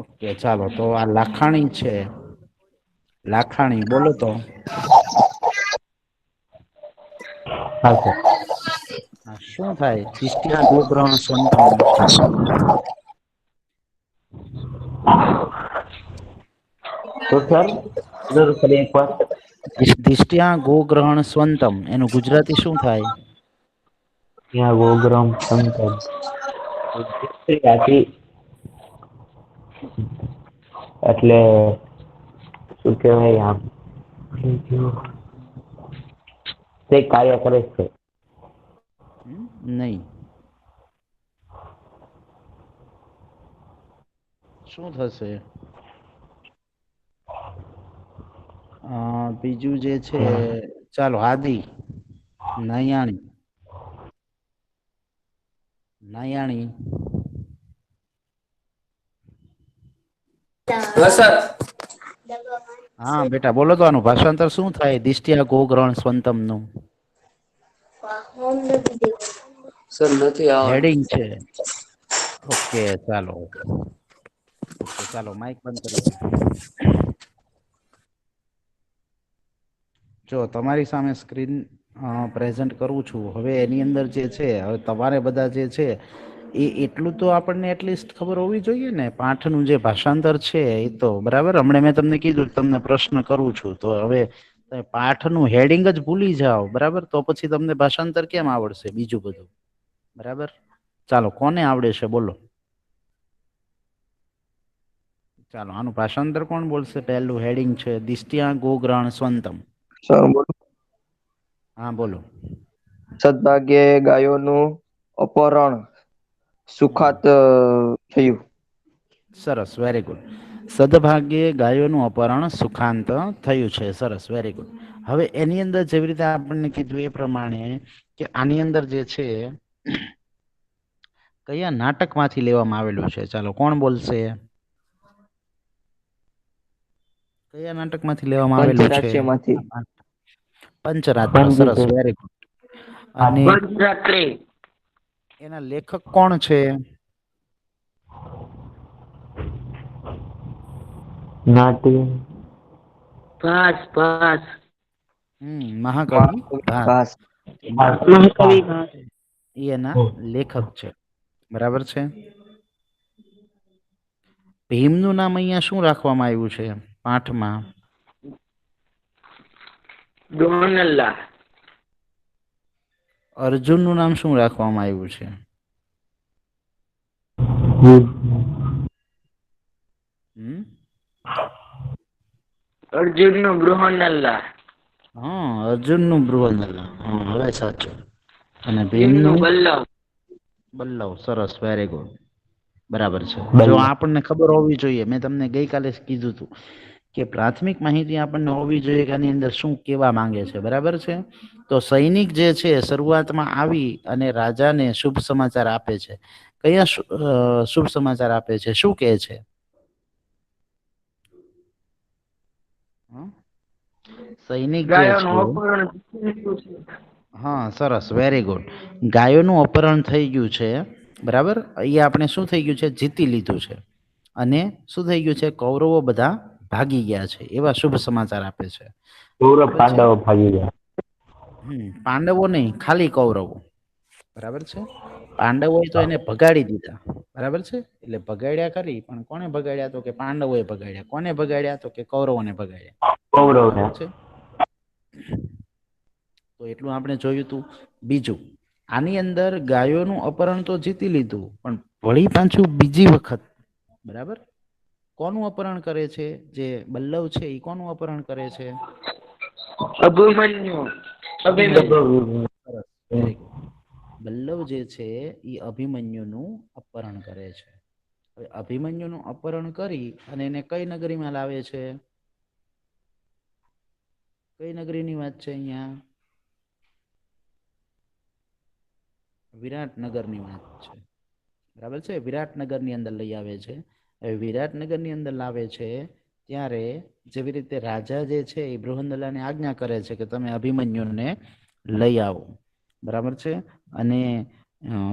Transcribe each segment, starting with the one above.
Okay, ચાલો તો આ લાખાણી છે. લાખાણી બોલો તો. હા સર. શું થાય દિષ્ટિયા ગોગ્રહણ સંતમ નું? તો સર ફરી એક વાર. દિષ્ટિયા ગોગ્રહણ સ્વંતમ એનું ગુજરાતી શું થાય? ત્યાં ગોગ્રમ સંતમ એટલે શું કેવાય આમ તે કાર્ય કરે છે. નહી. શું થશે? બીજું જે છે ત્યાં ચાલો આદિ નયાણી નયાણી હા બેટા બોલો તો આનું ભાષાંતર શું થાય દિષ્ટિયા ગોગ્રહણ સ્વંતમ નું? સર નથી આવડતું. હેડિંગ છે. ઓકે ચાલો. ઓકે ચાલો માઈક બંધ કરી દો. જો તમારી સામે સ્ક્રીન પ્રેઝન્ટ કરું છું હવે એની અંદર જે છે હવે તમારે બધા જે છે એ એટલું તો આપણને એટલીસ્ટ ખબર હોવી જોઈએ ને પાઠનું જે ભાષાંતર છે એ તો બરાબર હમણાં મેં તમને કીધું તમને પ્રશ્ન કરું છું તો હવે પાઠ નું હેડિંગ જ ભૂલી જાઓ બરાબર તો પછી તમને ભાષાંતર કેમ આવડશે બીજું બધું બરાબર ચાલો કોને આવડે છે બોલો. ચાલો આનું ભાષાંતર કોણ બોલશે પહેલું હેડિંગ છે દિષ્ટિયા ગોગ્રહણ સ્વંતમ. સર બોલો. હા બોલો. સદભાગ્યે ગાયોનું અપહરણ હમ સુખાત થયું. સરસ વેરી ગુડ. સદભાગ્યે ગાયોનું અપહરણ સુખાંત થયું છે સરસ વેરી ગુડ. હવે એની અંદર જેવી રીતે આપણને કીધું એ પ્રમાણે કે આની અંદર જે છે કયા નાટક માંથી લેવામાં આવેલું છે ચાલો કોણ બોલશે. કયા નાટક માંથી લેવામાં આવેલું છે. પંચરાજ્યમાંથી પંચરાત્ર સરસ પંડિત વેરી ગુડ અને એના લેખક કોણ છે. નાટ્ય મહાકવિ ભાસ ઘાસ મહાકવિ ભાસ એ એના લેખક છે બરાબર છે. ભીમનું નામ અહિયાં શું રાખવામાં આવ્યું છે પાઠમાં. ડોનલ્લા અર્જુન નું નામ શું રાખવામાં આવ્યું છે. હમ અર્જુન નું બૃહનલ્લા હા અર્જુન નું બૃહનલ્લા હા હવે સાચું. અને ભીમનું ભીમનું બલ્લવ બલ્લવ સરસ વેરી ગુડ. બરાબર છે જો બલ્લા આપણને ખબર હોવી જોઈએ મેં તમને ગઈકાલે જ કીધું તું કે પ્રાથમિક માહિતી આપણને હોવી જોઈએ કે આની અંદર શું કેવા માંગે છે બરાબર છે. તો સૈનિક જે છે શરૂઆતમાં આવી અને રાજાને શુભ સમાચાર આપે છે. કયા શુભ સમાચાર આપે છે શું કે છે. સૈનિક જે ગાયોનું છે. અપહરણ હા સરસ વેરી ગુડ ગાયોનું અપહરણ થઈ ગયું છે. બરાબર અહીંયા આપણે શું થઈ ગયું છે જીતી લીધું છે. અને શું થઈ ગયું છે કૌરવો બધા ભાગી ગયા છે એવા શુભ સમાચાર આપે છે. કૌરવ બરાબર છે પાંડવો ભાગી ગયા. પાંડવો નહી ખાલી કૌરવો બરાબર છે. પાંડવોય તો એને ભગાડી દીધા બરાબર છે એટલે ભગાડ્યા ખરી પણ કોને ભગાડ્યા તો કે પાંડવોએ ભગાડ્યા કોને ભગાડ્યા તો કે કૌરવોને ભગાડ્યા કૌરવને બરાબર છે. તો એટલું આપણે જોયું તું બીજું આની અંદર ગાયોનું અપહરણ તો જીતી લીધું પણ વળી પાછું બીજી વખત બરાબર કોનું અપહરણ કરે છે જે બલ્લવ છે એ કોનું અપહરણ કરે છે. અભિમન્યુ અભિમન્યુ સરસ વેરી ગુડ બલ્લવ જે છે એ અભિમન્યુ નું અપહરણ કરે છે. હવે અભિમન્યુ નું અપહરણ કરી અને એને કઈ નગરીમાં લાવે છે. કઈ નગરી ની વાત છે અહિયાં વિરાટનગર ની વાત છે બરાબર છે વિરાટનગર ની અંદર લઈ આવે છે. હવે વિરાટનગર ની અંદર લાવે છે ત્યારે જેવી રીતે રાજા જે છે એ બૃહનલા ની આજ્ઞા કરે છે કે તમે અભિમન્યુને લઈ આવો બરાબર છે અને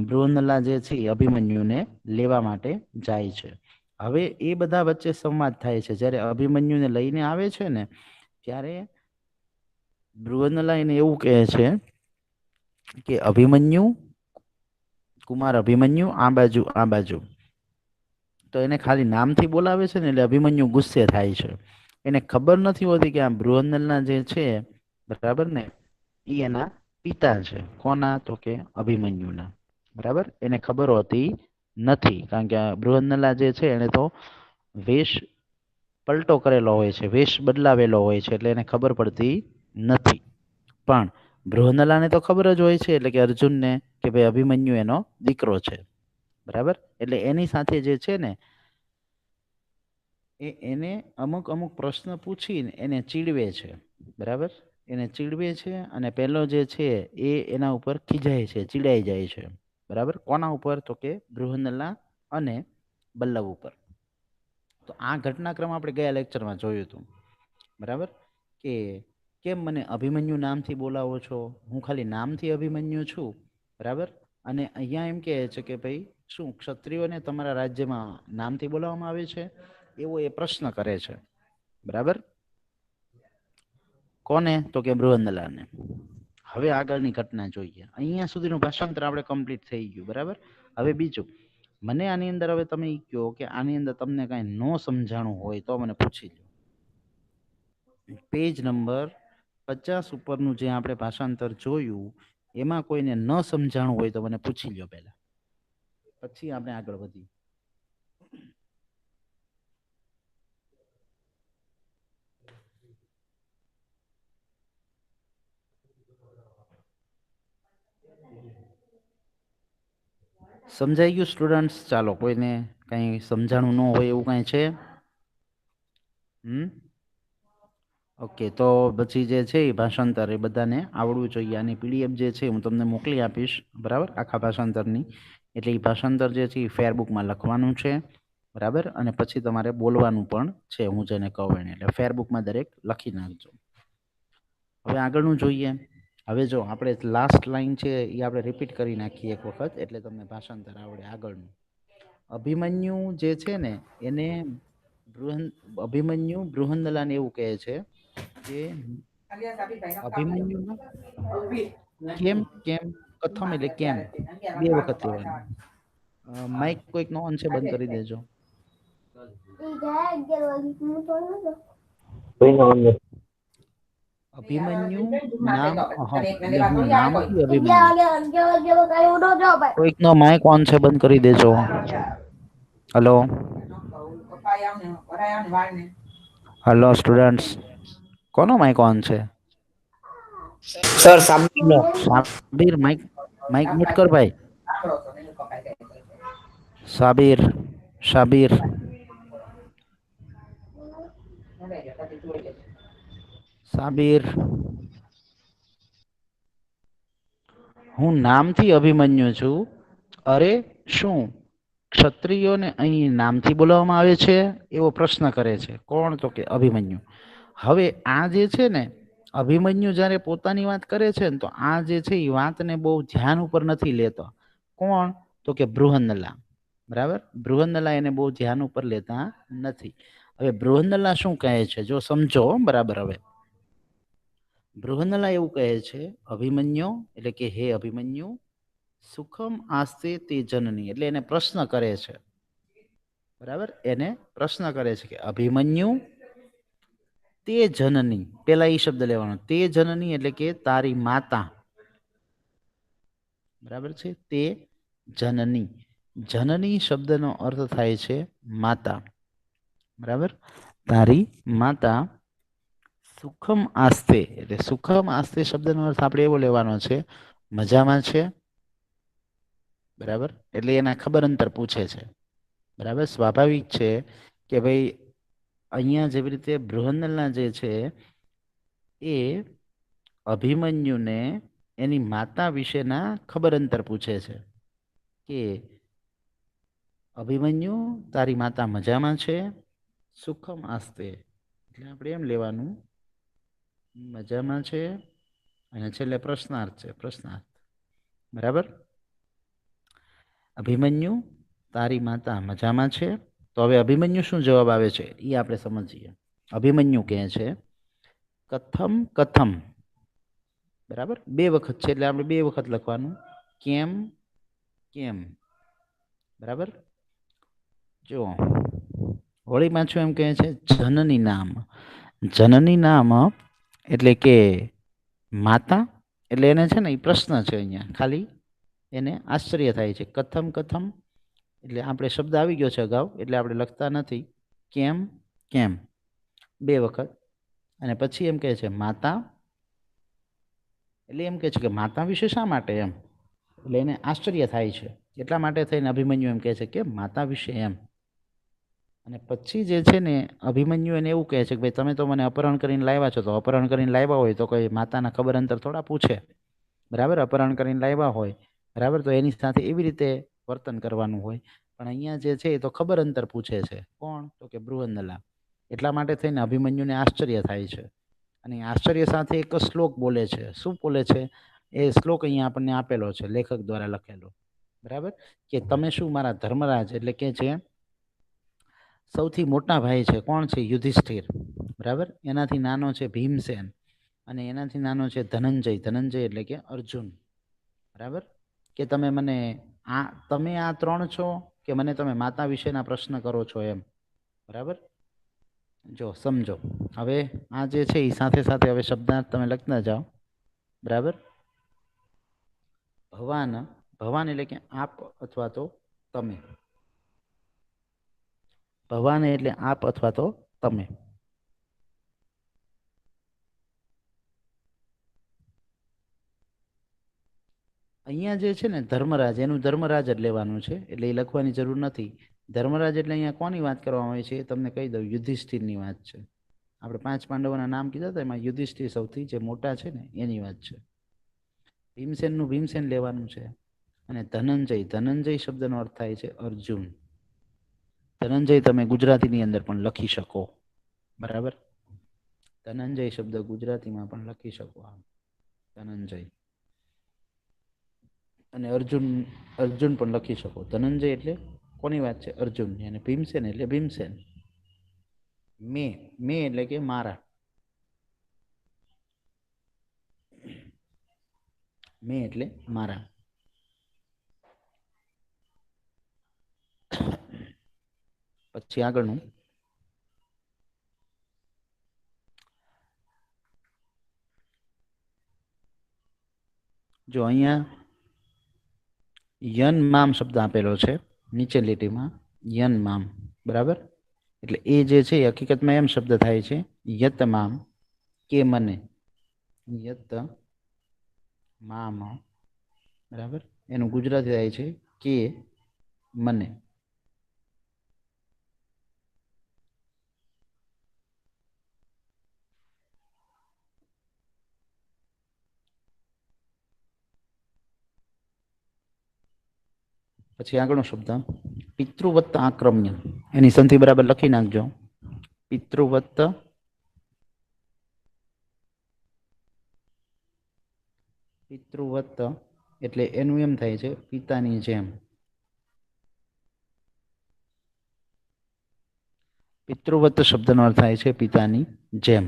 બૃહનલ્લા જે છે અભિમન્યુને લેવા માટે જાય છે. હવે એ બધા વચ્ચે સંવાદ થાય છે. જ્યારે અભિમન્યુને લઈને આવે છે ને ત્યારે બૃહન્નલા એને એવું કહે છે કે અભિમન્યુ, કુમાર અભિમન્યુ, આ બાજુ આ બાજુ. તો એને ખાલી નામથી બોલાવે છે ને એટલે અભિમન્યુ ગુસ્સે થાય છે. એને ખબર નથી હોતી કે આ બૃહન્નલના જે છે બરાબર ને એ એના પિતા છે. કોના? તો કે અભિમન્યુના. બરાબર, એને ખબર હોતી નથી કારણ કે બૃહન્નલા જે છે એને તો વેશ પલટો કરેલો હોય છે, વેશ બદલાવેલો હોય છે, એટલે એને ખબર પડતી નથી. પણ બૃહન્નલાને તો ખબર જ હોય છે એટલે કે અર્જુનને કે ભાઈ અભિમન્યુ એનો દીકરો છે. બરાબર, એટલે એની સાથે જે છે ને એને અમુક અમુક પ્રશ્ન પૂછીને એને ચીડવે છે. બરાબર, એને ચીડવે છે અને પેલો જે છે એ એના ઉપર ખીજાય છે, ચીડાઈ જાય છે. બરાબર, કોના ઉપર? તો કે બૃહન્નલા અને બલ્લવ ઉપર. તો આ ઘટનાક્રમ આપણે ગયા લેક્ચરમાં જોયું હતું. બરાબર, કે કેમ મને અભિમન્યુ નામથી બોલાવો છો? હું ખાલી નામથી અભિમન્યુ છું. બરાબર, અને અહીંયા એમ કહે છે કે ભાઈ શું ક્ષત્રિયોને તમારા રાજ્યમાં નામથી બોલાવવામાં આવે છે? એવો એ પ્રશ્ન કરે છે. બરાબર, કોને? તો કે બૃહન્નલાને. હવે આગળની ઘટના જોઈએ. અહીંયા સુધીનું ભાષાંતર આપણે કમ્પ્લીટ થઈ ગયું. બરાબર, હવે બીજું મને આની અંદર હવે તમે એ કહો કે આની અંદર તમને કાંઈ ન સમજાણું હોય તો મને પૂછી લો. પેજ નંબર 50 ઉપરનું જે આપણે ભાષાંતર જોયું એમાં કોઈને ન સમજાણું હોય તો મને પૂછી લો પહેલા, પછી આપણે આગળ વધીએ. સમજાઈ ગયું સ્ટુડન્ટ્સ? ચાલો, કોઈને કંઈ સમજાણું ન હોય એવું કાંઈ છે? ઓકે, તો પછી જે છે એ ભાષાંતર એ બધાને આવડવું જોઈએ. આની પીડીએફ જે છે હું તમને મોકલી આપીશ. બરાબર, આખા ભાષાંતરની. એટલે એ ભાષાંતર જે છે એ ફેરબુકમાં લખવાનું છે. બરાબર, અને પછી તમારે બોલવાનું પણ છે, હું જેને કહું એને. એટલે ફેરબુકમાં દરેક લખી નાખજો. હવે આગળનું જોઈએ. હવે જો આપણે લાસ્ટ લાઈન છે એ આપણે રિપીટ કરી નાખીએ એક વખત, એટલે તમને ભાષાંતર આવડે આગળનું. અભિમન્યુ જે છે ને એને અભિમન્યુ બૃહન્નલાને એવું કહે છે કે અભિમન્યુ કેમ કેમ કથમ એટલે કેમ, બે વખત લેવાનું. માઇક કોઈક નો ઓન છે, બંધ કરી દેજો. અભિમન્યુ નામ, એટલે હું નામથી અભિમન્યુ. કોઈક નો માઇક ઓન છે, બંધ કરી દેજો. હેલો હેલો સ્ટુડન્ટ્સ, કોનો માઇક ઓન છે? સર સાબિરનો. સાબિર, માઇક માઇક મ્યુટ કર ભાઈ. સાબિર, સાબિર, સાબિર. હું નામથી અભિમન્યુ છું. અરે શું ક્ષત્રિયોને અહીં નામથી બોલાવવામાં આવે છે? એવો પ્રશ્ન કરે છે. કોણ? તો કે અભિમન્યુ. હવે આ જે છે ને અભિમન્યુ જ્યારે પોતાની વાત કરે છે ને તો આ જે છે એ વાતને બહુ ધ્યાન ઉપર નથી લેતો. કોણ? તો કે બૃહન્નલા. બરાબર, બૃહન્નલા એને બહુ ધ્યાન ઉપર લેતા નથી. હવે બૃહન્નલા શું કહે છે જો સમજો બરાબર. હવે બૃહન્નલા એવું કહે છે અભિમન્યુ, એટલે કે હે અભિમન્યુ, સુખમ આસ્તે તે જનની. એટલે એને પ્રશ્ન કરે છે. બરાબર, એને પ્રશ્ન કરે છે કે અભિમન્યુ તે જનની, પેલા એ શબ્દ લેવાનો. તે જનની એટલે કે તારી માતા. બરાબર છે, તે જનની. જનની શબ્દનો અર્થ થાય છે માતા. બરાબર, તારી માતા સુખમ આસ્તે, એટલે સુખમ આસ્તે શબ્દનો અર્થ આપણે એવો લેવાનો છે મજામાં છે. બરાબર, એટલે એના ખબર અંતર પૂછે છે. બરાબર, સ્વાભાવિક છે કે ભાઈ અહીંયા જેવી રીતે બૃહન્નલા જે છે એ અભિમન્યુને એની માતા વિશેના ખબર અંતર પૂછે છે કે અભિમન્યુ તારી માતા મજામાં છે? સુખમ આસ્તે, એટલે આપણે એમ લેવાનું મજામાં છે, અને છેલ્લે પ્રશ્નાર્થ છે, પ્રશ્નાર્થ. બરાબર, અભિમન્યુ તારી માતા મજામાં છે? તો હવે અભિમન્યુ શું જવાબ આવે છે એ આપણે સમજીએ. અભિમન્યુ કહે છે કથમ કથમ, બરાબર, 2 વખત છે એટલે આપણે 2 વખત લખવાનું, કેમ કેમ, બરાબર. જો વળી પાછું એમ કહે છે જનની નામ. જનની નામ એટલે કે માતા, એટલે એને છે ને એ પ્રશ્ન છે, અહીંયા ખાલી એને આશ્ચર્ય થાય છે. કથમ કથમ એટલે આપણે શબ્દ આવી ગયો છે અગાઉ, એટલે આપણે લખતા નથી. કેમ કેમ 2 વખત, અને પછી એમ કહે છે માતા, એટલે એમ કહે છે કે માતા વિશે શા માટે એમ, એટલે એને આશ્ચર્ય થાય છે. એટલા માટે થઈને અભિમન્યુ એમ કહે છે કે માતા વિશે એમ. અને પછી જે છે ને અભિમન્યુ એને એવું કહે છે કે ભાઈ તમે તો મને અપહરણ કરીને લાવ્યા છો, તો અપહરણ કરીને લાવ્યા હોય તો કોઈ માતાના ખબર અંતર થોડા પૂછે, બરાબર. અપહરણ કરીને લાવ્યા હોય, બરાબર, તો એની સાથે એવી રીતે વર્તન કરવાનું હોય. પણ અહીંયા જે છે એ તો ખબર અંતર પૂછે છે. કોણ? તો કે બૃહન્નલા. એટલા માટે થઈને અભિમન્યુને આશ્ચર્ય થાય છે. અને આશ્ચર્ય સાથે એક શ્લોક બોલે છે. શું બોલે છે? એ શ્લોક અહીંયા આપણને આપેલો છે, લેખક દ્વારા લખેલો, બરાબર. કે તમે શું મારા ધર્મરાજ, એટલે કે છે સૌથી મોટા ભાઈ છે. કોણ છે? યુધિષ્ઠિર, બરાબર. એનાથી નાનો છે ભીમસેન, અને એનાથી નાનો છે ધનંજય. ધનંજય એટલે કે અર્જુન, બરાબર. કે તમે મને તમે આ 3 છો કે મને તમે માતા વિશેના પ્રશ્ન કરો છો એમ, બરાબર. જો સમજો, હવે આ જે છે એ સાથે સાથે હવે શબ્દાર્થ તમે લખતા જાઓ, બરાબર. ભવાન, ભવાન એટલે કે આપ અથવા તો તમે. ભવાન એટલે આપ અથવા તો તમે. અહીંયા જે છે ને ધર્મરાજ, એનું ધર્મરાજ જ લેવાનું છે, એટલે એ લખવાની જરૂર નથી. ધર્મરાજ એટલે અહીંયા કોની વાત કરવામાં આવી છે એ તમને કહી દઉં, યુધિષ્ઠિરની વાત છે. આપણે 5 પાંડવોના નામ કીધા હતા, એમાં યુધિષ્ઠિર સૌથી જે મોટા છે ને એની વાત છે. ભીમસેનનું ભીમસેન લેવાનું છે. અને ધનંજય, ધનંજય શબ્દનો અર્થ થાય છે અર્જુન. ધનંજય તમે ગુજરાતીની અંદર પણ લખી શકો, બરાબર. ધનંજય શબ્દ ગુજરાતીમાં પણ લખી શકો, ધનંજય. અને અર્જુન, અર્જુન પણ લખી શકો. ધનંજય એટલે કોની વાત છે? અર્જુનની. અને ભીમસેન એટલે ભીમસેન. મેં, મેં એટલે કે મારા. મેં એટલે મારા. પછી આગળનું, જો અહીંયા યન મામ શબ્દ આપેલો છે નીચે લીટીમાં, યન મામ, બરાબર. એટલે એ જે છે એ હકીકતમાં એમ શબ્દ થાય છે યત મામ, કે મને. યત મામ, બરાબર. એનું ગુજરાતી થાય છે કે મને. પછી આગળનો શબ્દ પિતૃવત્ત આક્રમ્ય, એની સંધિ બરાબર લખી નાખજો. પિતૃવત્ત, પિતૃવત્ત એટલે એનું એમ થાય છે પિતાની જેમ. પિતૃવત્ત શબ્દનો અર્થ થાય છે પિતાની જેમ.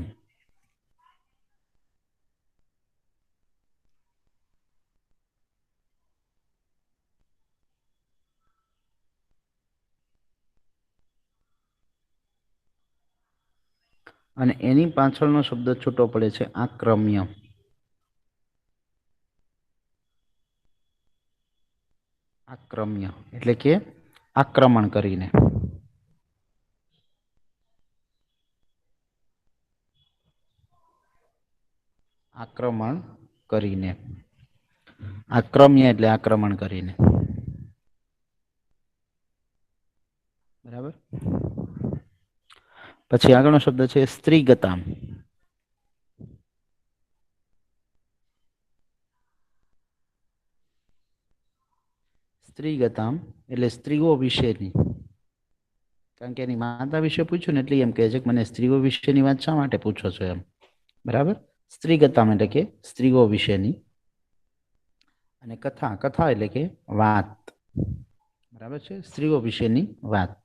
અને એની પાછળનો શબ્દ છૂટો પડે છે આક્રમ્ય. આક્રમ્ય એટલે કે આક્રમણ કરીને. આક્રમણ કરીને. આક્રમ્ય એટલે આક્રમણ કરીને, બરાબર. પછી આગળનો શબ્દ છે સ્ત્રીગતામ. સ્ત્રીગતામ એટલે સ્ત્રીઓ વિશેની. કારણ કે એની માતા વિશે પૂછ્યું ને એટલે એમ કહે છે કે મને સ્ત્રીઓ વિશેની વાત શા માટે પૂછો છો એમ, બરાબર. સ્ત્રીગતામ એટલે કે સ્ત્રીઓ વિશેની. અને કથા, કથા એટલે કે વાત, બરાબર છે, સ્ત્રીઓ વિશેની વાત.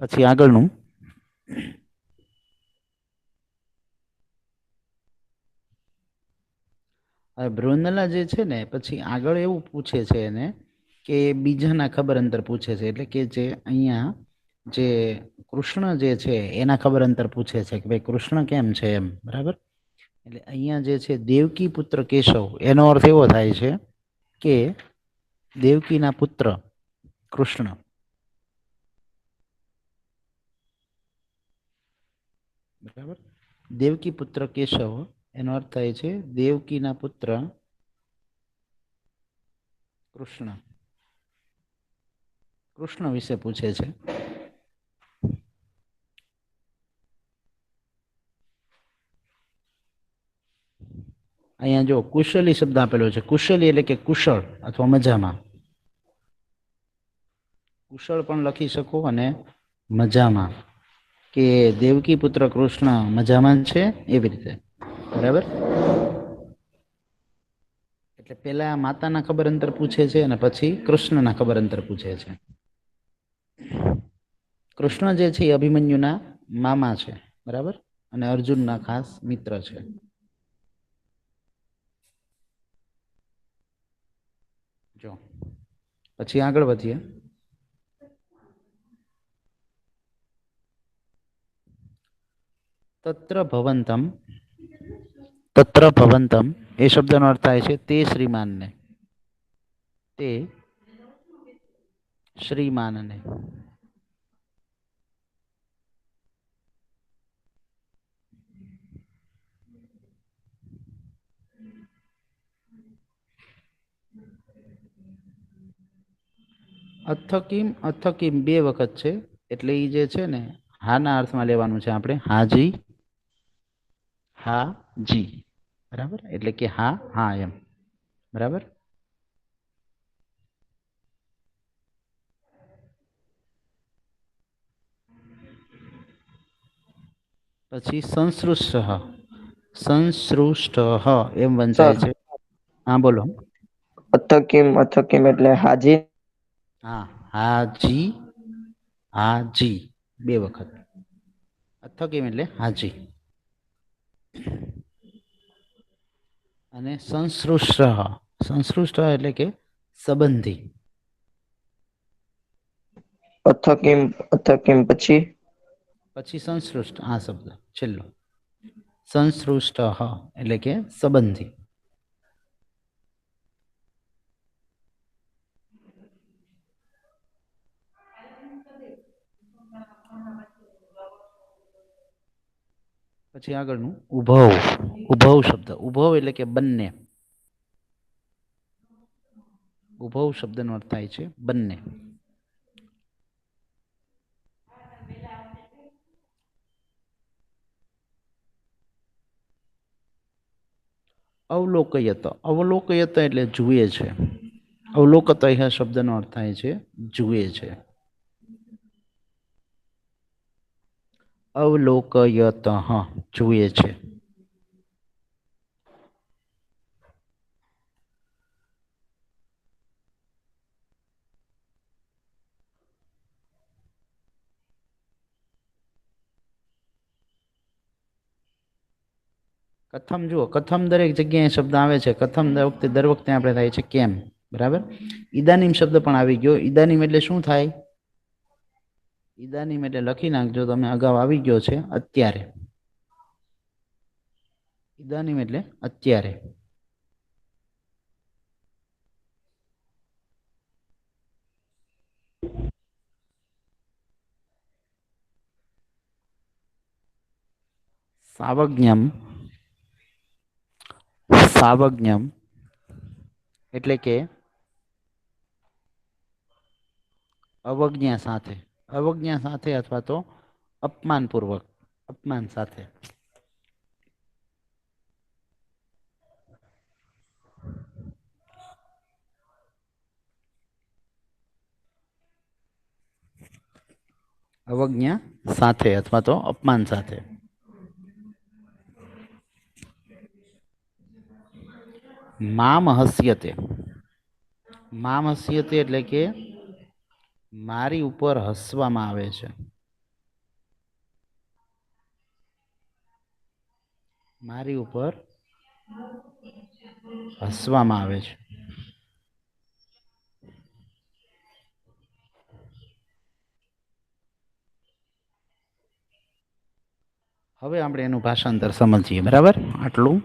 પછી આગળનું હવે બ્રુનલા જે છે ને પછી આગળ એવું પૂછે છે એને કે બીજાના ખબર અંતર પૂછે છે, એટલે કે જે અહીંયા જે કૃષ્ણ જે છે એના ખબર અંતર પૂછે છે કે ભાઈ કૃષ્ણ કેમ છે એમ, બરાબર. એટલે અહીંયા જે છે દેવકી પુત્ર કેશવ, એનો અર્થ એવો થાય છે કે દેવકીના પુત્ર કૃષ્ણ, બરાબર. દેવકી પુત્ર કેશવ એનો અર્થ થાય છે દેવકીના પુત્ર કૃષ્ણ. કૃષ્ણ વિશે પૂછે છે. અહીંયા જો કુશલી શબ્દ આપેલો છે. કુશલી એટલે કે કુશળ અથવા મજામાં. કુશળ પણ લખી શકો અને મજામાં, કે દેવકી પુત્ર કૃષ્ણ મજામાં છે એવી રીતે, બરાબર. એટલે પેલા માતાના ખબર અંતર પૂછે છે અને પછી કૃષ્ણના ખબર અંતર પૂછે છે. કૃષ્ણ જે છે એ અભિમન્યુના મામા છે, બરાબર, અને અર્જુનના ખાસ મિત્ર છે. જો પછી આગળ વધીએ. તત્ર ભવંતમ, તત્ર ભવંતમ એ શબ્દનો અર્થ થાય છે તે શ્રીમાનને, તે શ્રીમાનને. અથકીમ, અથકીમ બે વખત છે, એટલે એ જે છે ને હાના અર્થમાં લેવાનું છે આપણે. હાજી, હા જી, બરાબર. એટલે કે હા હા એમ, બરાબર. પછી સંસૃષ્ટ, સંસૃષ્ટ એમ વંચાય સર છે. હા બોલો. અથકીમ, અથકીમ એટલે હાજી. હા, હાજી, હાજી બે વખત. અથકીમ એટલે હાજી. અને સંસૃષ્ટ, સંસૃષ્ટ એટલે કે સંબંધી. અથકીમ, અથકીમ પછી પછી સંસૃષ્ટ આ શબ્દ છેલ્લો. સંસૃષ્ટ એટલે કે સંબંધી. પછી આગળનું ઉભવ, ઉભવ શબ્દ. ઉભવ એટલે કે બંને. ઉભવ શબ્દનો અર્થ થાય છે બંને. અવલોકયત, અવલોકયત એટલે જુએ છે. અવલોકત શબ્દનો અર્થ થાય છે જુએ છે. અવલોકયત જુએ છે. કથમ જુઓ, કથમ દરેક જગ્યાએ શબ્દ આવે છે. કથમ દર વખતે આપણે થાય છે કેમ, બરાબર. ઈદાનીમ શબ્દ પણ આવી ગયો. ઈદાનીમ એટલે શું થાય? ઈદાનીમ એટલે લખી નાખજો તમે, અગાઉ આવી ગયો છે અત્યારે. ઈદાનીમ એટલે અત્યારે. સાવજ્ઞમ, સાવજ્ઞમ એટલે કે અવજ્ઞા સાથે, અવજ્ઞા સાથે અથવા તો અપમાનપૂર્વક, અપમાન સાથે. અવજ્ઞા સાથે અથવા તો અપમાન સાથે. મામ હસ્યતે, મામ હસ્યતે એટલે કે મારી ઉપર હસવામાં આવે છે. મારી ઉપર હસવામાં આવે છે. હવે આપણે એનું ભાષાંતર સમજીએ. બરાબર, આટલું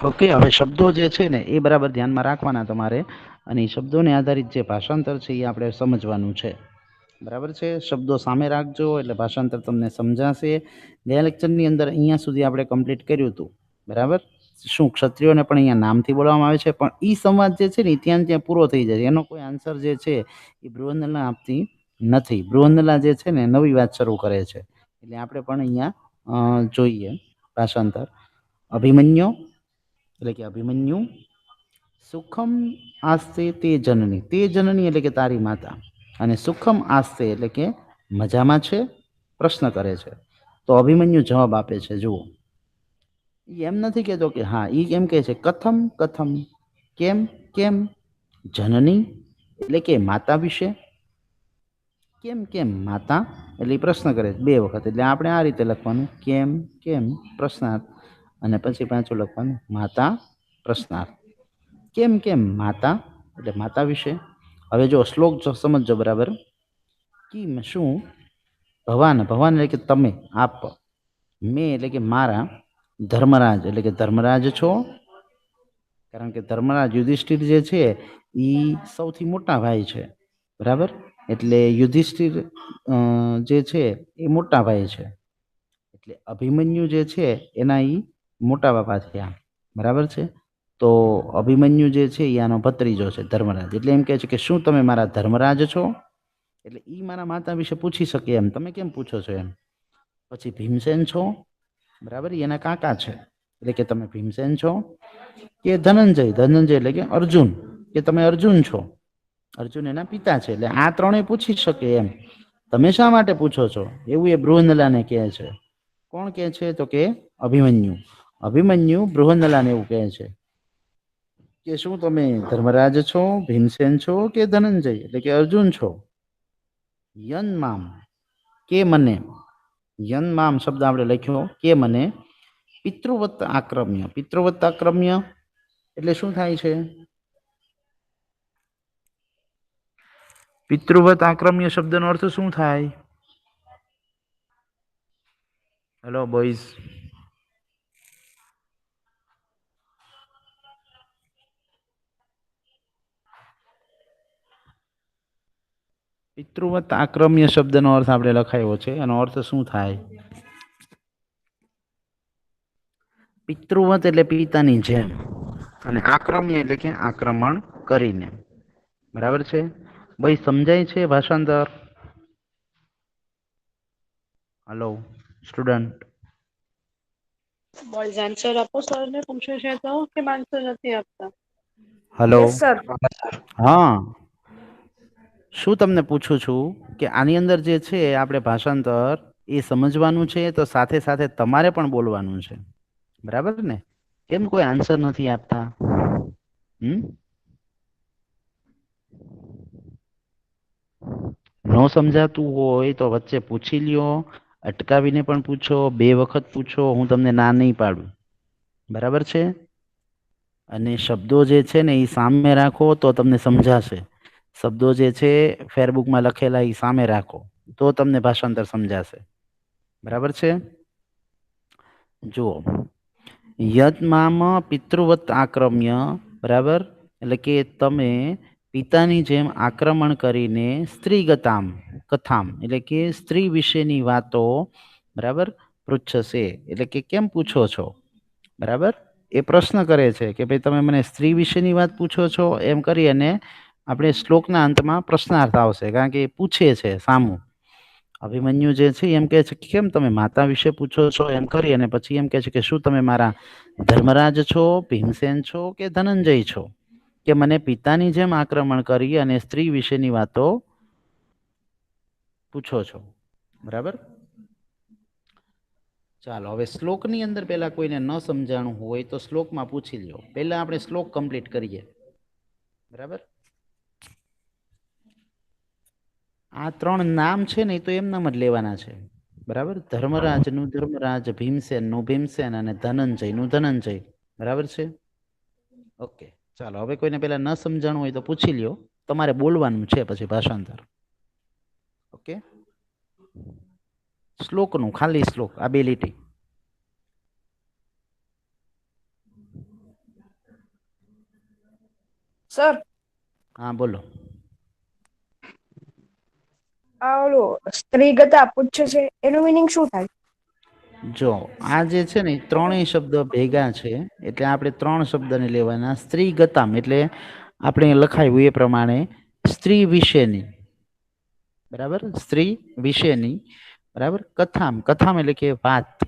ઓકે. હવે શબ્દો જે છે ને એ બરાબર ધ્યાનમાં રાખવાના તમારે, અને એ શબ્દોને આધારિત જે ભાષાંતર છે એ આપણે સમજવાનું છે. બરાબર છે, શબ્દો સામે રાખજો એટલે ભાષાંતર તમને સમજાશે. ગયા લેક્ચરની અંદર અહીંયા સુધી આપણે કમ્પ્લીટ કર્યું હતું. બરાબર, શું ક્ષત્રિયોને પણ અહીંયા નામથી બોલવામાં આવે છે, પણ ઈ સંવાદ જે છે ને ત્યાં પૂરો થઈ જાય. એનો કોઈ આન્સર જે છે એ બૃહન્નલા આપતી નથી. બૃહન્નલા જે છે ને નવી વાત શરૂ કરે છે. એટલે આપણે પણ અહીંયા જોઈએ ભાષાંતર. અભિમન્યુ એટલે કે અભિમન્યુ સુખમ આસ્તે તે જનની. તે જનની એટલે કે તારી માતા, અને સુખમ આસ્તે એટલે કે મજામાં છે, પ્રશ્ન કરે છે. તો અભિમન્યુ જવાબ આપે છે. જુઓ, એમ નથી કહેતો કે હા, એ એમ કહે છે કથમ કથમ, કેમ કેમ, જનની એટલે કે માતા વિશે, કેમ કેમ માતા એટલે પ્રશ્ન કરે બે વખત. એટલે આપણે આ રીતે લખવાનું કેમ કેમ પ્રશ્નાર્થ, અને પછી પાછું લખવાનું માતા પ્રશ્નાર્થ. કેમ કેમ માતા એટલે માતા વિશે. હવે જો શ્લોક સમજજો બરાબર. કિમ શું, ભવાન ભવાન એટલે કે તમે, આપ, મેં એટલે કે મારા, ધર્મરાજ એટલે કે ધર્મરાજ છો. કારણ કે ધર્મરાજ યુધિષ્ઠિર જે છે એ સૌથી મોટા ભાઈ છે. બરાબર, એટલે યુધિષ્ઠિર જે છે એ મોટા ભાઈ છે. એટલે અભિમન્યુ જે છે એના એ મોટા બાપા થયા. બરાબર છે, તો અભિમન્યુ જે છે એ આનો ભત્રીજો છે ધર્મરાજ. એટલે એમ કહે છે કે શું તમે મારા ધર્મરાજ છો? એટલે એ મારા માતા વિશે પૂછી શકે એમ, તમે કેમ પૂછો છો એમ. પછી ભીમસેન છો, બરાબર, એના કાકા છે. એટલે કે તમે ભીમસેન છો. કે ધનંજય, ધનંજય એટલે કે અર્જુન, કે તમે અર્જુન છો. અર્જુન એના પિતા છે. એટલે આ ત્રણેય પૂછી શકે એમ. તમે શા માટે પૂછો છો એવું એ બૃહન્નલાને કહે છે. કોણ કહે છે? તો કે અભિમન્યુ. અભિમન્યુ બૃહન્નલાને એવું કહે છે કે શું તમે ધર્મરાજ છો, ભીમસેન છો, કે ધનંજય એટલે કે અર્જુન છો? યન મામ કે મને, યન મામ શબ્દ આપણે લખ્યો કે મને, પિતૃવત્ત આક્રમ્ય. પિતૃવત્ત આક્રમ્ય એટલે શું થાય છે? પિતૃવત આક્રમ્ય શબ્દનો અર્થ શું થાય? Hello boys. પિતૃવત આક્રમ્ય શબ્દનો અર્થ આપણે લખાયો છે. એનો અર્થ શું થાય? પિતૃવત એટલે પિતાની જેમ, અને આક્રમ્ય એટલે કે આક્રમણ કરીને. બરાબર છે ભાઈ, સમજાય છે ભાષાંતર? Hello student. બોલ્સ આન્સર આપો સરને પૂછે છે તો, કેમ આન્સર નથી આપતા? હલો. Yes sir. હા, શું તમને પૂછું છું કે આની અંદર જે છે આપણે ભાષાંતર એ સમજવાનું છે, તો સાથે સાથે તમારે પણ બોલવાનું છે. બરાબર ને? કેમ કોઈ આન્સર નથી આપતા? ન સમજાતું હોય તો વચ્ચે પૂછી લ્યો, અટકાવીને પણ પૂછો, બે વખત પૂછો, હું તમને ના નહીં પાડું. બરાબર છે? અને શબ્દો જે છે ને એ સામે રાખો તો તમને સમજાશે. શબ્દો જે છે ફેરબુકમાં લખેલા એ સામે રાખો તો તમને ભાષાંતર સમજાશે. બરાબર છે? જુઓ, યત્મામ પિતૃવત આક્રમ્ય, બરાબર, એટલે કે તમે પિતાની જેમ આક્રમણ કરીને સ્ત્રીગતામ કથામ એટલે કે સ્ત્રી વિશેની વાતો, બરાબર, પૃચ્છશે એટલે કે કેમ પૂછો છો. બરાબર, એ પ્રશ્ન કરે છે કે ભાઈ તમે મને સ્ત્રી વિશેની વાત પૂછો છો, એમ કરી અને આપણે શ્લોકના અંતમાં પ્રશ્નાર્થ આવશે, કારણ કે એ પૂછે છે સામું. અભિમન્યુ જે છે એમ કહે છે કે કેમ તમે માતા વિશે પૂછો છો, એમ કરી અને પછી એમ કહે છે કે શું તમે મારા ધર્મરાજ છો, ભીમસેન છો, કે ધનંજય છો, કે મને પિતાની જેમ આક્રમણ કરી અને સ્ત્રી વિશેની વાતો પૂછો છો. બરાબર, ચાલો હવે શ્લોકની અંદર પહેલા કોઈને ન સમજાણું હોય તો શ્લોકમાં પૂછી લ્યો. પહેલા આપણે શ્લોક કમ્પ્લીટ કરીએ. બરાબર, આ ત્રણ નામ છે ને એ તો એમનામ જ લેવાના છે. બરાબર, ધર્મરાજનું ધર્મરાજ, ભીમસેનનું ભીમસેન અને ધનંજયનું ધનંજય. બરાબર છે? ઓકે, ચાલો હવે કોઈને પેલા ન સમજાણું હોય તો પૂછી લ્યો. તમારે બોલવાનું છે પછી ભાષાંતર. ઓકે, શ્લોકનું ખાલી શ્લોક, આ 2 લીટી. સર હા બોલો. આ ઓલું સ્ત્રીગતા પૂછે છે એનું મીનિંગ શું થાય? જો આ જે છે ને ઈ ત્રણેય શબ્દ ભેગા છે એટલે આપણે 3 શબ્દને લેવાના. સ્ત્રી ગતામ એટલે આપણે લખાયું એ પ્રમાણે સ્ત્રી વિશેની. બરાબર, સ્ત્રી વિશેની. બરાબર, કથામ, કથામ એટલે કે વાત.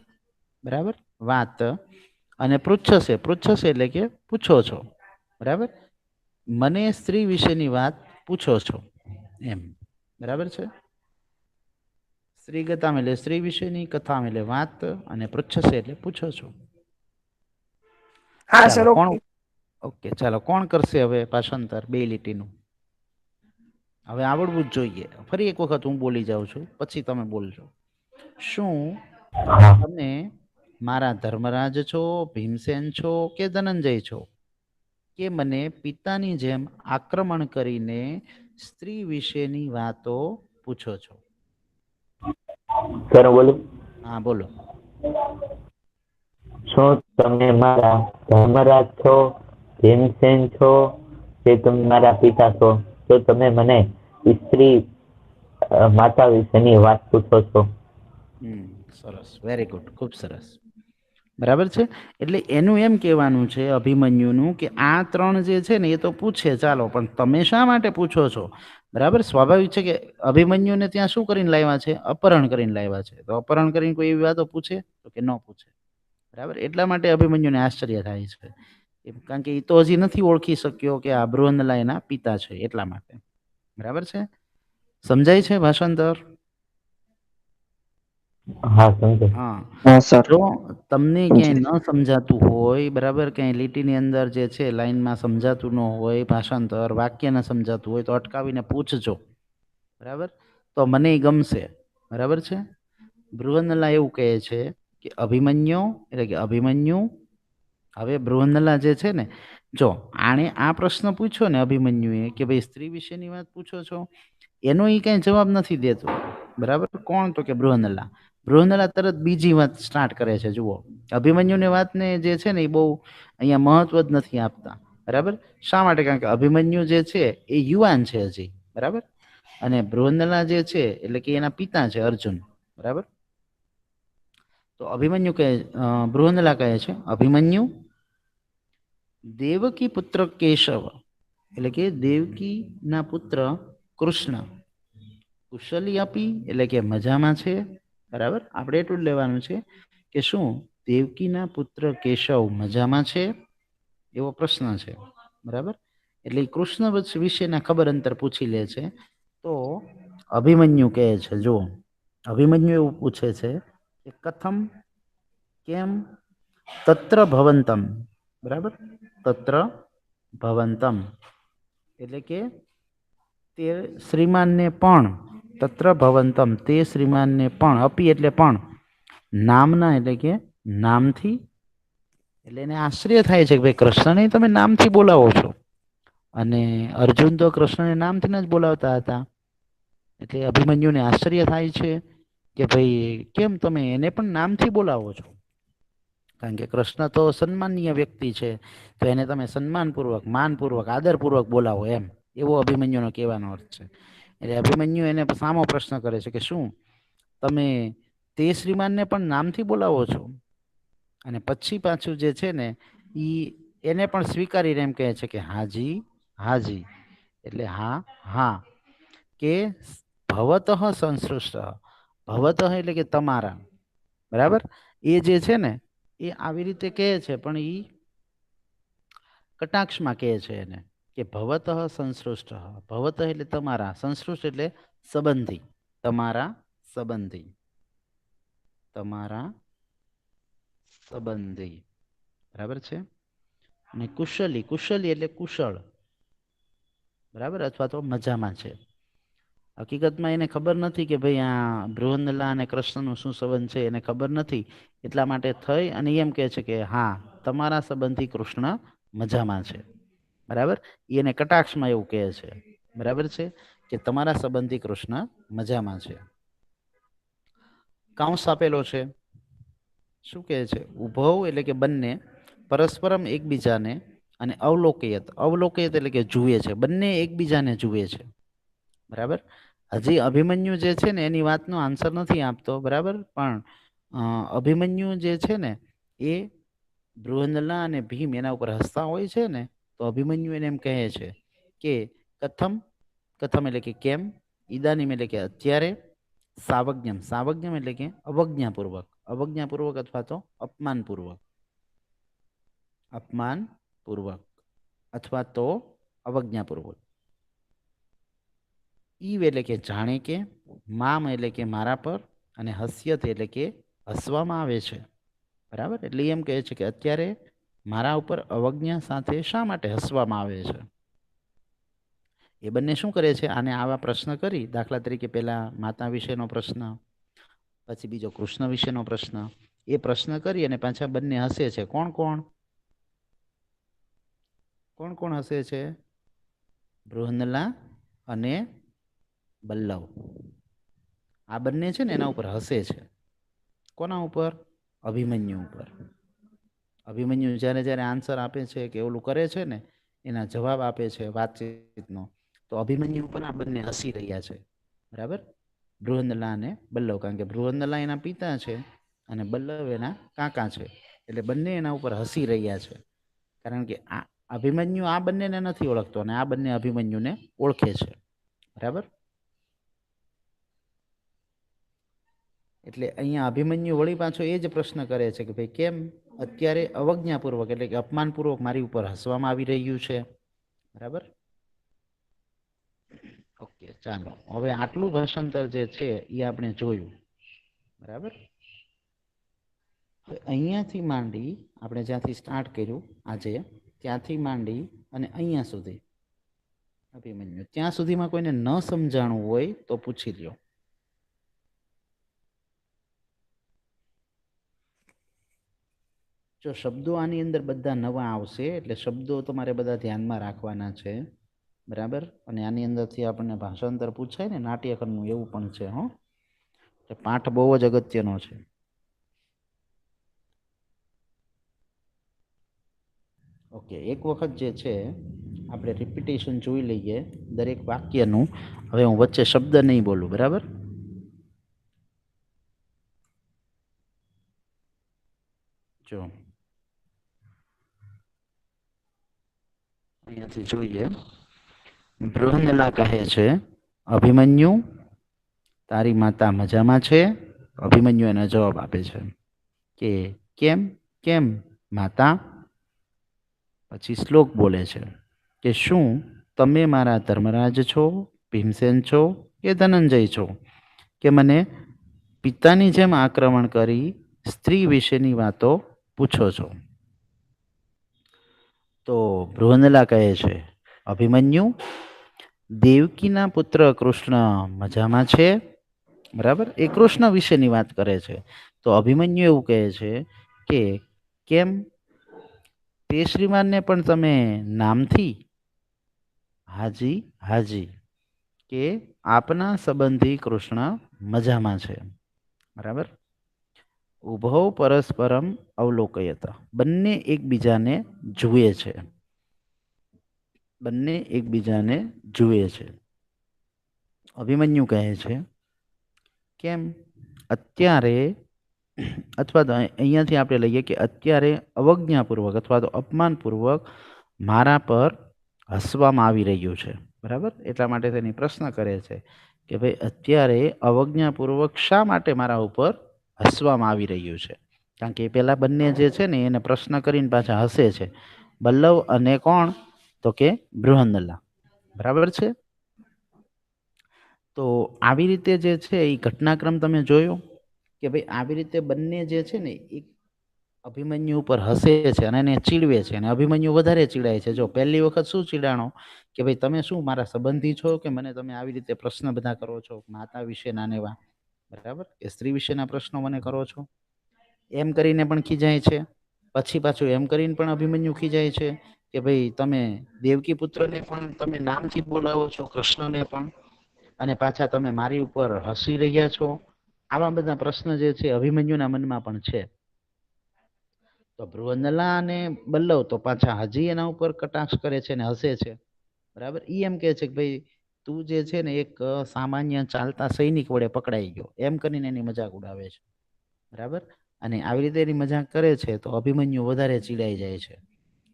બરાબર, વાત. અને પૃચ્છસે, પૃચ્છસે એટલે કે પૂછો છો. બરાબર, મને સ્ત્રી વિશેની વાત પૂછો છો એમ. બરાબર છે? સ્ત્રી ગતામ એટલે સ્ત્રી વિશેની, કથામ એટલે વાત, અને પૃચ્છસે એટલે પૂછો છો. હા ચાલો સર, કોણ, ઓકે. ઓકે ચાલો કોણ કરશે હવે ભાષાંતર 2 લીટીનું? હવે આવડવું જ જોઈએ. ફરી એક વખત હું બોલી જાઉં છું પછી તમે બોલજો. શું હા. તમે મારા ધર્મરાજ છો, ભીમસેન છો કે ધનંજય છો, કે મને પિતાની જેમ આક્રમણ કરીને સ્ત્રી વિશેની વાતો પૂછો છો? સર બોલું? હા બોલો. શું તમે મારા ધર્મરાજ છો, ભીમસેન છો કે તમે મારા પિતા છો? તો તમે મને સ્ત્રી માતા વિશેની વાત પૂછો છો? સરસ, વેરી ગુડ, ખૂબ સરસ. બરાબર છે? એટલે એનું એમ કહેવાનું છે અભિમન્યુનું કે આ 3 જે છે ને એ તો પૂછે, ચાલો, પણ તમે શા માટે પૂછો છો? બરાબર, સ્વાભાવિક છે કે અભિમન્યુને ત્યાં શું કરીને લાવ્યા છે? અપહરણ કરીને લાવ્યા છે. તો અપહરણ કરીને કોઈ એવી વાતો પૂછે? તો કે ન પૂછે. બરાબર, એટલા માટે અભિમન્યુને આશ્ચર્ય થાય છે. કારણ કે એ તો હજી નથી ઓળખી શક્યો કે આ બૃહન્નલા એના પિતા છે, એટલા માટે. બરાબર છે? સમજાય છે ભાષાંતર? હા સમજે. હા. હા સર. જો તમને ક્યાંય ન સમજાતું હોય, બરાબર, ક્યાંય લીટીની અંદર જે છે લાઈનમાં સમજાતું ન હોય, ભાષાંતર વાક્ય ન સમજાતું હોય તો અટકાવીને પૂછજો. બરાબર, તો મને ગમશે. બરાબર છે? બૃહન્નલા એવું કહે છે કે અભિમન્યુ એટલે કે અભિમન્યુ. હવે બૃહન્નલા જે છે ને, જો આણે આ પ્રશ્ન પૂછ્યો ને અભિમન્યુએ કે ભાઈ સ્ત્રી વિશેની વાત પૂછો છો, એનો એ કઈ જવાબ નથી દેતો. બરાબર, કોણ? તો કે બૃહન્નલા. બૃહન્નલા તરત બીજી વાત સ્ટાર્ટ કરે છે. જુઓ, અભિમન્યુની વાતને જે છે ને એ બહુ અહીંયા મહત્વ જ નથી આપતા. બરાબર, શા માટે? કારણ કે અભિમન્યુ જે છે એ યુવાન છે હજી. બરાબર, અને બૃહન્નલા જે છે એટલે કે એના પિતા છે અર્જુન. બરાબર, તો અભિમન્યુ કહે, બૃહન્નલા કહે છે, અભિમન્યુ, દેવકી પુત્ર કેશવ એટલે કે દેવકી ના પુત્ર કૃષ્ણ કુશલી આપી એટલે કે મજામાં છે. બરાબર, આપણે એટલું જ લેવાનું છે કે શું દેવકીના પુત્ર કેશવ મજામાં છે? એવો પ્રશ્ન છે. બરાબર, એટલે કૃષ્ણ વિશેના ખબર અંતર પૂછી લે છે. તો અભિમન્યુ કહે છે, જો અભિમન્યુ એવું પૂછે છે કે કથમ, કેમ, તત્ર ભવંતમ. બરાબર, તત્ર ભવંતમ એટલે કે તે શ્રીમાનને પણ, તત્ર ભવંતમ તે શ્રીમાનને પણ, અપી એટલે પણ, નામના એટલે કે નામથી. એટલે એને આશ્ચર્ય થાય છે કે ભાઈ કૃષ્ણને તમે નામથી બોલાવો છો, અને અર્જુન તો કૃષ્ણને નામથી જ બોલાવતા હતા. એટલે અભિમન્યુને આશ્ચર્ય થાય છે કે ભાઈ કેમ તમે એને પણ નામથી બોલાવો છો? કારણ કે કૃષ્ણ તો સન્માનીય વ્યક્તિ છે, તો એને તમે સન્માનપૂર્વક, માનપૂર્વક, આદરપૂર્વક બોલાવો એમ. એવો અભિમન્યુનો કહેવાનો અર્થ છે. એટલે અભિમન્યુ એને સામો પ્રશ્ન કરે છે કે શું તમે તે શ્રીમાનને પણ નામથી બોલાવો છો? અને પછી પાછું જે છે ને એને પણ સ્વીકારીને એમ કહે છે કે હાજી, હાજી એટલે હા, હા. કે ભવતઃ સંસૃષ્ટ, ભવતઃ એટલે કે તમારા. બરાબર, એ જે છે ને એ આવી રીતે કહે છે, પણ એ કટાક્ષમાં કહે છે એને કે ભવતઃ સંસૃષ્ટ. ભવતઃ એટલે તમારા, સંસૃષ્ટ એટલે સંબંધી, તમારા સંબંધી, તમારા સંબંધી. બરાબર છે? અને કુશલી, કુશલી એટલે કુશળ. બરાબર, અથવા તો મજામાં છે. હકીકતમાં એને ખબર નથી કે ભાઈ આ બૃહન્નલા અને કૃષ્ણનો શું સંબંધ છે, એને ખબર નથી. એટલા માટે થઈ અને એમ કહે છે કે હા, તમારા સંબંધી કૃષ્ણ મજામાં છે. બરાબર, એને કટાક્ષમાં એવું કહે છે. બરાબર છે કે તમારા સંબંધી કૃષ્ણ મજામાં છે. કાંસ આપેલો છે. શું કહે છે? ઉભવ એટલે કે બંને, પરસ્પરમ એકબીજાને, અને અવલોકયત, અવલોકયત એટલે કે જુએ છે. બંને એકબીજાને જુએ છે. બરાબર. હજી અભિમન્યુ જે છે ને એની વાતનો આન્સર નથી આપતો. બરાબર, પણ અભિમન્યુ જે છે ને એ બૃહન્નલા અને ભીમ એના ઉપર હસતા હોય છે ને, તો અભિમન્યુ એને એમ કહે છે કે કથમ, કથમ એટલે કે કેમ, ઈદાનીમ એટલે કે અત્યારે, સાવજ્ઞમ, સાવજ્ઞમ એટલે કે અવજ્ઞાપૂર્વક, અવજ્ઞાપૂર્વક અથવા તો અપમાનપૂર્વક, અપમાનપૂર્વક અથવા તો અવજ્ઞાપૂર્વક. ઈવ એટલે કે જાણે કે, મામ એટલે કે મારા પર, અને હસ્યત એટલે કે હસવામાં આવે છે. બરાબર, એટલે એમ કહે છે કે અત્યારે મારા ઉપર અવજ્ઞા સાથે શા માટે હસવામાં આવે છે. એ બંને શું કરે છે? આને આવા પ્રશ્ન કરી, દાખલા તરીકે પેલા માતા વિશેનો પ્રશ્ન, પછી બીજો કૃષ્ણ વિશેનો પ્રશ્ન, એ પ્રશ્ન કરી અને પાછા બંને હસે છે. કોણ કોણ? કોણ કોણ હસે છે? બૃહન્નલા અને બલ્લવ. આ બંને છે ને એના ઉપર હસે છે. કોના ઉપર? અભિમન્યુ ઉપર. અભિમન્યુ જ્યારે જ્યારે આન્સર આપે છે કે ઓલું કરે છે ને, એના જવાબ આપે છે વાતચીતનો, તો અભિમન્યુ ઉપર આ બંને હસી રહ્યા છે. બરાબર, બૃહન્નલા અને બલ્લવ, કારણ કે બૃહન્નલા એના પિતા છે અને બલ્લવ એના કાકા છે, એટલે બંને એના ઉપર હસી રહ્યા છે. કારણ કે આ અભિમન્યુ આ બંનેને નથી ઓળખતો અને આ બંને અભિમન્યુને ઓળખે છે. બરાબર, એટલે અહીંયા અભિમન્યુ વળી પાછો એ જ પ્રશ્ન કરે છે કે ભાઈ કેમ અત્યારે અવજ્ઞાપૂર્વક એટલે કે અપમાનપૂર્વક મારી ઉપર હસવામાં આવી રહ્યું છે. બરાબર, ઓકે, ચાલો હવે આટલું ભાષાંતર જે છે એ આપણે જોયું. બરાબર, હવે અહીંયાથી માંડી આપણે જ્યાંથી સ્ટાર્ટ કર્યું આજે, ત્યાંથી માંડી અને અહીંયા સુધી અભિમન્યુ, ત્યાં સુધીમાં કોઈને ન સમજાણું હોય તો પૂછી લ્યો. જો શબ્દો આની અંદર બધા નવા આવશે એટલે શબ્દો તમારે બધા ધ્યાનમાં રાખવાના છે. બરાબર, અને આની અંદરથી આપણને ભાષાંતર પૂછાય ને નાટ્યકરણનું, એવું પણ છે. હો, પાઠ બહુ જ અગત્યનો છે. ઓકે, એક વખત જે છે આપણે રિપીટેશન જોઈ લઈએ દરેક વાક્યનું. હવે હું વચ્ચે શબ્દ નહીં બોલું. બરાબર, જો અહીંયાથી જોઈએ. બૃહન્નલા કહે છે અભિમન્યુ તારી માતા મજામાં છે. અભિમન્યુ એનો જવાબ આપે છે કે કેમ, કેમ માતા. પછી શ્લોક બોલે છે કે શું તમે મારા ધર્મરાજ છો, ભીમસેન છો કે ધનંજય છો, કે મને પિતાની જેમ આક્રમણ કરી સ્ત્રી વિશેની વાતો પૂછો છો. તો બૃહન્નલા કહે છે અભિમન્યુ દેવકીના પુત્ર કૃષ્ણ મજામાં છે. બરાબર, એ કૃષ્ણ વિશેની વાત કરે છે. તો અભિમન્યુ એવું કહે છે કે કેમ તે શ્રીમાનને પણ તમે નામથી? હાજી હાજી, કે આપના સંબંધી કૃષ્ણ મજામાં છે. બરાબર, ઉભવ પરસ્પરમ અવલોકયત, બંને એકબીજાને જુએ છે. બંને એકબીજાને જુએ છે. અભિમન્યુ કહે છે કેમ અત્યારે, અથવા તો અહીંયાથી આપણે લઈએ કે અત્યારે અવજ્ઞાપૂર્વક અથવા તો અપમાનપૂર્વક મારા પર હસવામાં આવી રહ્યું છે. બરાબર, એટલા માટે તેની પ્રશ્ન કરે છે કે ભાઈ અત્યારે અવજ્ઞાપૂર્વક શા માટે મારા ઉપર હસવામાં આવી રહ્યું છે. કારણ કે પેલા બંને જે છે ને એને પ્રશ્ન કરીને પાછા હસે છે. બલ્લવ અને કોણ? તો કે બૃહન્નલા. બરાબર છે, તો આવી રીતે જે છે એ ઘટનાક્રમ તમે જોયો કે ભાઈ આવી રીતે બંને જે છે ને એક અભિમન્યુ ઉપર હસે છે અને એને ચીડવે છે અને અભિમન્યુ વધારે ચીડાય છે. જો પહેલી વખત શું ચીડાણો કે ભાઈ તમે શું મારા સંબંધી છો કે મને તમે આવી રીતે પ્રશ્ન બધા કરો છો માતા વિશે નાનેવા, બરાબર, કે સ્ત્રી વિશેના પ્રશ્નો મને કરો છો, એમ કરીને પણ ખીજાય છે. પછી પાછું એમ કરીને પણ અભિમન્યુ ખીજાય છે કે ભાઈ તમે દેવકી પુત્રને પણ તમે નામથી બોલાવો છો, કૃષ્ણને પણ, અને પાછા તમે મારી ઉપર હસી રહ્યા છો. આવા બધા પ્રશ્ન જે છે અભિમન્યુના મનમાં પણ છે. તો બૃહન્નલા અને બલ્લવ તો પાછા હજી એના ઉપર કટાક્ષ કરે છે ને હસે છે, બરાબર. ઈ એમ કહે છે કે ભાઈ તું જે છે ને એક સામાન્ય ચાલતા સૈનિક વડે પકડાઈ ગયો, એમ કરીને એની મજાક ઉડાવે છે, બરાબર. અને આવી રીતે એની મજાક કરે છે તો અભિમન્યુ વધારે ચીડાઈ જાય છે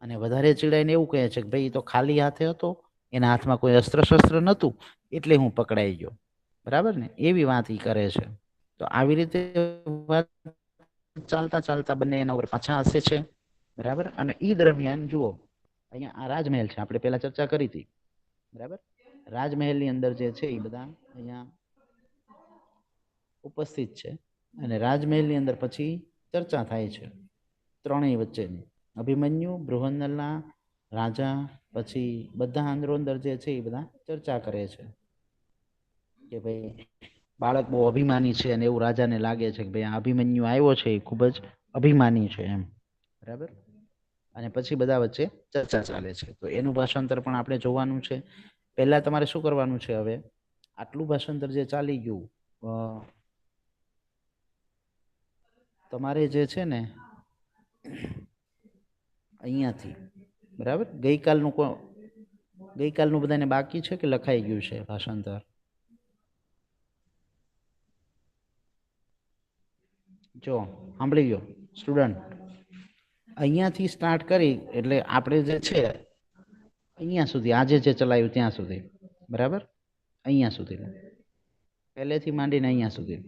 અને વધારે ચીડાઈને એવું કહે છે કે ભાઈ તો ખાલી હાથે હતો, એના હાથમાં કોઈ અસ્ત્ર શસ્ત્ર નહોતું એટલે હું પકડાઈ ગયો, બરાબર ને, એવી વાત ઈ કરે છે. તો આવી રીતે વાત ચાલતા ચાલતા બંને એના ઉપર પાછા હસે છે, બરાબર. અને ઈ દરમિયાન જુઓ અહીંયા આ રાજમહેલ છે, આપણે પહેલા ચર્ચા કરી હતી, બરાબર. રાજમહેલની અંદર જે છે એ બધા અહીંયા ઉપસ્થિત છે અને રાજમહેલની અંદર પછી ચર્ચા થાય છે ત્રણેય વચ્ચેની. અભિમન્યુ, બૃહન્નલા, રાજા, પછી બધા અંદરો અંદર જે છે એ બધા ચર્ચા કરે છે કે ભાઈ બાળક બહુ અભિમાની છે અને એવું રાજાને લાગે છે કે ભાઈ આ અભિમન્યુ આવ્યો છે એ ખૂબ જ અભિમાની છે એમ, બરાબર. અને પછી બધા વચ્ચે ચર્ચા ચાલે છે. તો એનું ભાષાંતર પણ આપણે જોવાનું છે. પહેલા તમારે શું કરવાનું છે, હવે આટલું ભાષાંતર જે ચાલી ગયું તમારે જે છે ને અહીંયાથી, બરાબર, ગઈકાલનું બધાને બાકી છે કે લખાઈ ગયું છે ભાષાંતર? જો સાંભળી ગયો સ્ટુડન્ટ, અહીંયાથી સ્ટાર્ટ કરી એટલે આપણે જે છે અહીંયા સુધી આજે જે ચલાવ્યું ત્યાં સુધી, બરાબર, અહીંયા સુધી પહેલેથી માંડીને અહીંયા સુધી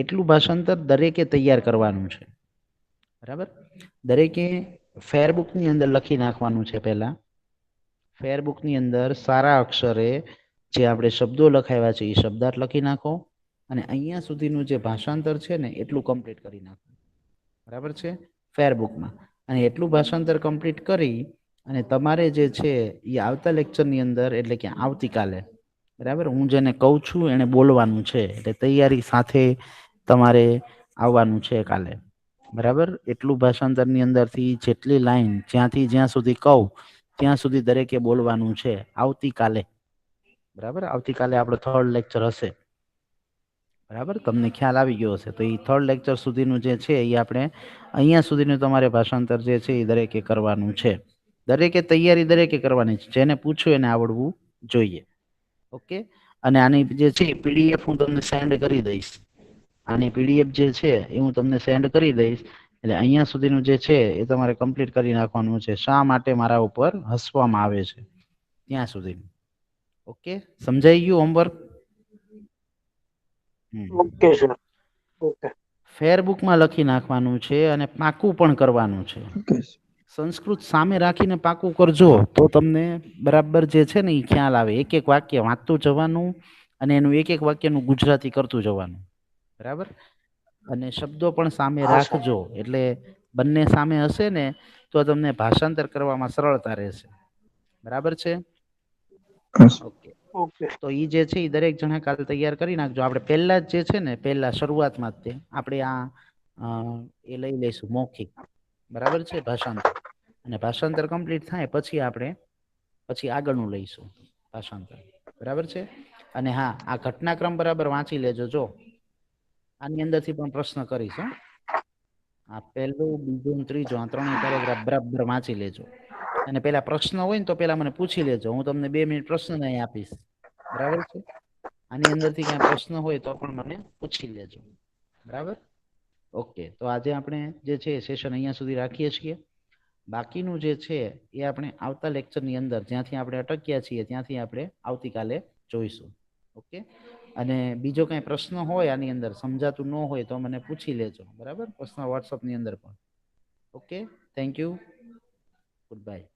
એટલું ભાષાંતર દરેકે તૈયાર કરવાનું છે, બરાબર. દરેકે ફેરબુકની અંદર લખી નાખવાનું છે. પહેલા ફેરબુકની અંદર સારા અક્ષરે જે આપણે શબ્દો લખાવ્યા છે એ શબ્દાર્થ લખી નાખો અને અહીંયા સુધીનું જે ભાષાંતર છે ને એટલું કમ્પ્લીટ કરી નાખો, બરાબર છે, ફેરબુકમાં. અને એટલું ભાષાંતર કમ્પ્લીટ કરી અને તમારે જે છે એ આવતા લેક્ચરની અંદર એટલે કે આવતીકાલે, બરાબર, હું જેને કહું છું એને બોલવાનું છે એટલે તૈયારી સાથે તમારે આવવાનું છે કાલે, બરાબર. એટલું ભાષાંતરની અંદરથી જેટલી લાઈન જ્યાંથી જ્યાં સુધી કહું ત્યાં સુધી દરેકે બોલવાનું છે આવતીકાલે, બરાબર. આવતીકાલે આપણો 3rd લેક્ચર હશે, બરાબર. તમને ખ્યાલ આવી ગયો હશે. તો એ 3rd લેક્ચર સુધીનું જે છે એ આપણે અહીંયા સુધીનું તમારે ભાષાંતર જે છે એ દરેકે કરવાનું છે. દરેકે તૈયારી દરેકે કરવાની છે, જેને પૂછ્યું એને આવડવું જોઈએ, ઓકે. અને આની જે છે પીડીએફ હું તમને સેન્ડ કરી દઈશ. આની પીડીએફ જે છે એ હું તમને સેન્ડ કરી દઈશ. એટલે અહીંયા સુધીનું જે છે એ તમારે કમ્પ્લીટ કરી નાખવાનું છે. શા માટે મારા ઉપર હસવામાં આવે છે ત્યાં સુધી, ઓકે. સમજાઈ ગયું હોમવર્ક? Okay sir, okay. ફેરબુકમાં લખી નાખવાનું છે અને પાકું પણ કરવાનું છે. ઓકે સંસ્કૃત સામે રાખીને પાકું કરજો તો તમને બરાબર જે છે ને એ ખ્યાલ આવે. એક એક વાક્ય વાંચતું જવાનું અને એનું એક એક વાક્યનું ગુજરાતી કરતું જવાનું, બરાબર. અને શબ્દો પણ સામે હા સર. રાખજો એટલે બંને સામે હશે ને તો તમને ભાષાંતર કરવામાં સરળતા રહેશે, બરાબર છે, ઓકે. ઓકે. તો એ જે છે એ દરેક જણા કાલે તૈયાર કરી નાખજો. આપણે પહેલા જ જે છે ને પહેલા શરૂઆતમાં જ તે આપણે એ લઈ લઈશું મૌખિક, બરાબર છે, ભાષાંતર. અને ભાષાંતર કમ્પ્લીટ થાય પછી આપણે આગળનું લઈશું ભાષાંતર, બરાબર છે. અને હા, આ ઘટનાક્રમ બરાબર વાંચી લેજો. જો આની અંદરથી પણ પ્રશ્ન કરીશ, આ પહેલું, બીજું, ત્રીજું, આ 3 પેરેગ્રાફ બરાબર વાંચી લેજો. અને પેલા પ્રશ્ન હોય ને તો પેલા મને પૂછી લેજો, હું તમને 2 મિનિટ પ્રશ્ન અહીં આપીશ, બરાબર છે. આની અંદરથી ક્યાંય પ્રશ્ન હોય તો પણ મને પૂછી લેજો, બરાબર, ઓકે. તો આજે આપણે જે છે સેશન અહીંયા સુધી રાખીએ છીએ. બાકીનું જે છે એ આપણે આવતા લેક્ચરની અંદર જ્યાંથી આપણે અટક્યા છીએ ત્યાંથી આપણે આવતીકાલે જોઈશું, ઓકે. અને બીજો કંઈ પ્રશ્ન હોય આની અંદર સમજાતું ન હોય તો મને પૂછી લેજો, બરાબર, પ્રશ્ન વોટ્સઅપની અંદર પણ, okay. Thank you, good bye.